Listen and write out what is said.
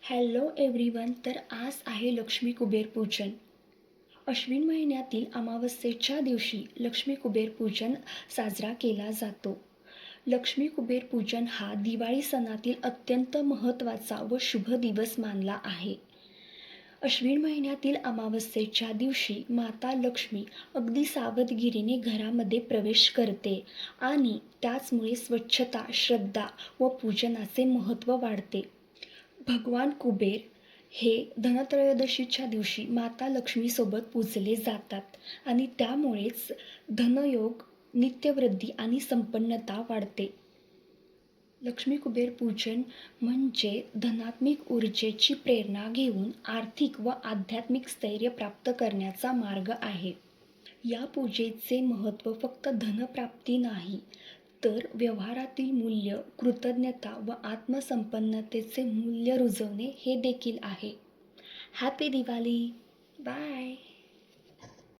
Hello everyone. तर आज आहे लक्ष्मी कुबेर पूजन. अश्विन महिन्यातील अमावस्येच्या दिवशी लक्ष्मी कुबेर पूजन साजरा केला जातो. लक्ष्मी कुबेर पूजन हा दिवाळी सणातील अत्यंत महत्त्वाचा व शुभ दिवस मानला आहे. अश्विन महिन्यातील अमावस्येच्या दिवशी माता लक्ष्मी अगदी सावधगिरीने घरामध्ये प्रवेश करते आणि त्याचमुळे स्वच्छता, श्रद्धा व पूजनाचे महत्त्व वाढते. भगवान कुबेर हे धनत्रयोदशीच्या दिवशी माता लक्ष्मीसोबत पूजले जातात आणि त्यामुळेच धनयोग, नित्यवृद्धी आणि संपन्नता वाढते. लक्ष्मी कुबेर पूजन म्हणजे धनात्मिक ऊर्जेची प्रेरणा घेऊन आर्थिक व आध्यात्मिक स्थैर्य प्राप्त करण्याचा मार्ग आहे. या पूजेचे महत्त्व फक्त धनप्राप्ती नाही, तर व्यवहारातील मूल्य, कृतज्ञता व आत्मसंपन्नतेचे मूल्य रुजवणे हे देखील आहे. हॅपी दिवाळी. बाय.